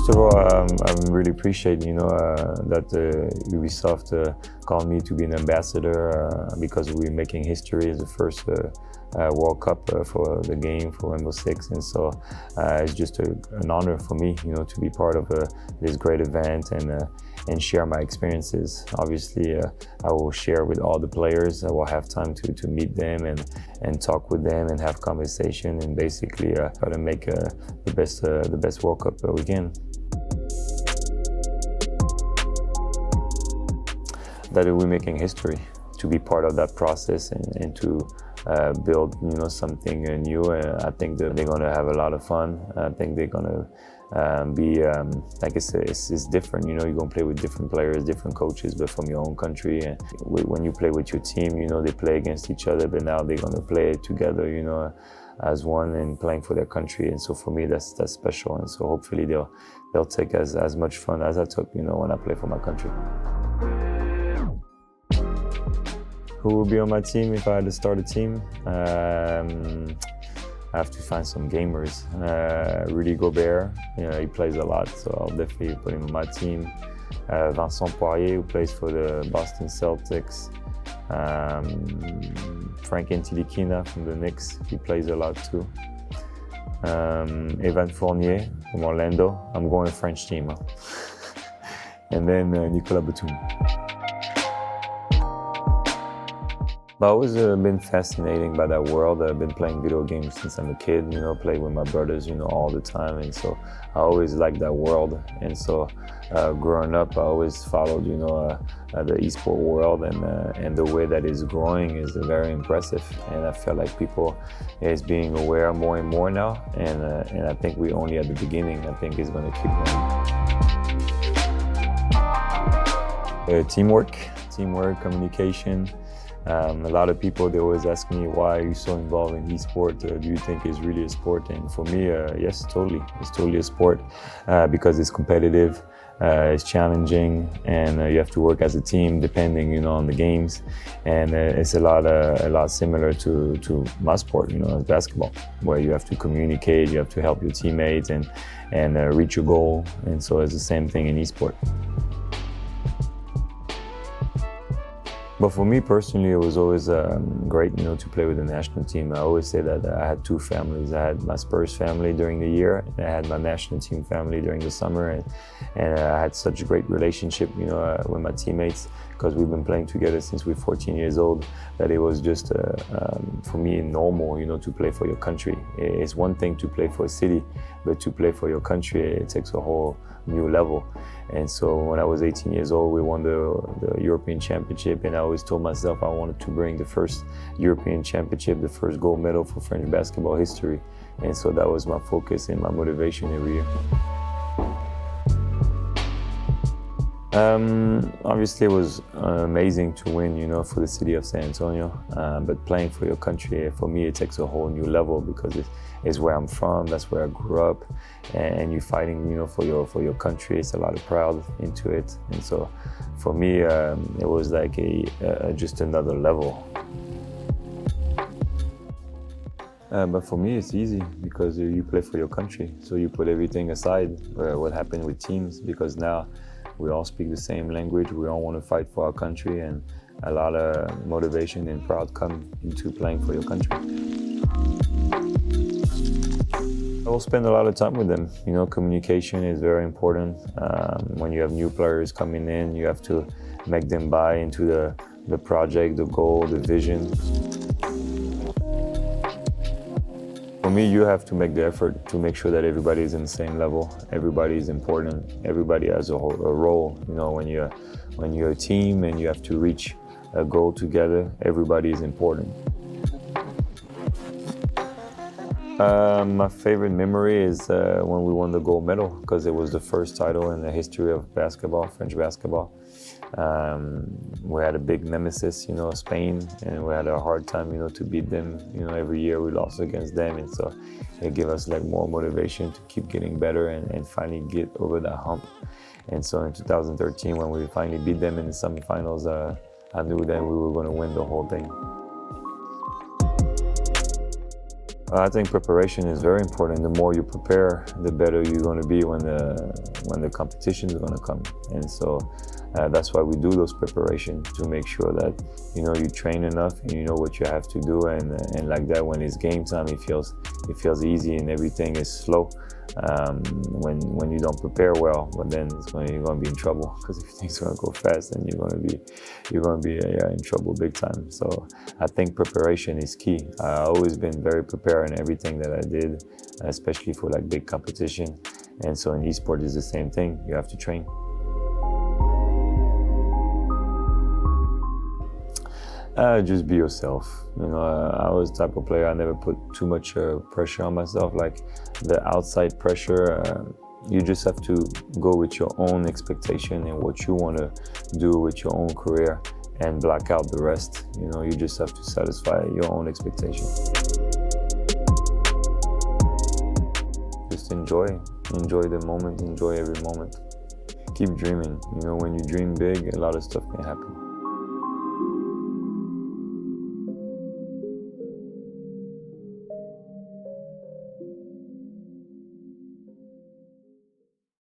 First of all, I really appreciate, that Ubisoft called me to be an ambassador because we're making history as the first World Cup for the game for Rainbow Six, and so it's just an honor for me, to be part of this great event and share my experiences. Obviously, I will share with all the players. I will have time to meet them and talk with them and have conversation and basically try to make the best World Cup we can. That we're making history, to be part of that process and to build, something new. I think that they're going to have a lot of fun. I think they're going to be, like I said, it's different. You're going to play with different players, different coaches, but from your own country. And when you play with your team, they play against each other, but now they're going to play together, as one and playing for their country. And so for me, that's special. And so hopefully they'll take as much fun as I took, when I play for my country. Who will be on my team if I had to start a team? I have to find some gamers. Rudy Gobert, he plays a lot, so I'll definitely put him on my team. Vincent Poirier, who plays for the Boston Celtics. Frank Ntilikina from the Knicks, he plays a lot too. Evan Fournier from Orlando. I'm going French team. Huh? And then Nicolas Batum. I've always been fascinated by that world. I've been playing video games since I'm a kid, play with my brothers, all the time. And so I always liked that world. And so growing up, I always followed, the esport world and the way that it's growing is very impressive. And I feel like people is being aware more and more now. And I think we're only at the beginning. I think it's going to keep going. Teamwork, communication. A lot of people, they always ask me, why are you so involved in e-sport? Do you think it's really a sport? And for me, yes, totally. It's totally a sport because it's competitive, it's challenging, and you have to work as a team depending, on the games. And it's a lot similar to my sport, as basketball, where you have to communicate, you have to help your teammates and reach your goal. And so it's the same thing in e-sport. But for me personally, it was always great, to play with the national team. I always say that I had two families. I had my Spurs family during the year, and I had my national team family during the summer. And I had such a great relationship, with my teammates, because we've been playing together since we're 14 years old, that it was just, for me, normal, to play for your country. It's one thing to play for a city, but to play for your country, it takes a whole new level. And so when I was 18 years old, we won the European Championship, and I always told myself I wanted to bring the first European Championship, the first gold medal for French basketball history. And so that was my focus and my motivation every year. Obviously it was amazing to win, for the city of San Antonio, but playing for your country, for me, it takes a whole new level because it's where I'm from, that's where I grew up, and you're fighting, for your country. It's a lot of pride into it, and so for me, it was like just another level. But for me, it's easy because you play for your country, so you put everything aside, what happened with teams, because now we all speak the same language, we all want to fight for our country, and a lot of motivation and pride come into playing for your country. I will spend a lot of time with them. Communication is very important. When you have new players coming in, you have to make them buy into the project, the goal, the vision. For me, you have to make the effort to make sure that everybody is in the same level. Everybody is important. Everybody has a role. When you're a team and you have to reach a goal together, everybody is important. My favorite memory is when we won the gold medal, because it was the first title in the history of basketball, French basketball. We had a big nemesis, Spain, and we had a hard time, to beat them. Every year we lost against them, and so it gave us more motivation to keep getting better and finally get over that hump. And so in 2013, when we finally beat them in the semifinals, I knew that we were going to win the whole thing. I think preparation is very important. The more you prepare, the better you're going to be when the competition is going to come. And so that's why we do those preparations, to make sure that you train enough and you know what you have to do. And like that, when it's game time, it feels easy and everything is slow. When you don't prepare well, but then you're going to be in trouble, because if things are going to go fast, then you're going to be in trouble big time. So I think preparation is key. I've always been very prepared in everything that I did, especially for like big competition. And so in esports it's the same thing. You have to train. Just be yourself. I was the type of player, I never put too much pressure on myself, like the outside pressure. You just have to go with your own expectation and what you want to do with your own career, and block out the rest. You just have to satisfy your own expectation. Just enjoy the moment, enjoy every moment. Keep dreaming. When you dream big, a lot of stuff can happen.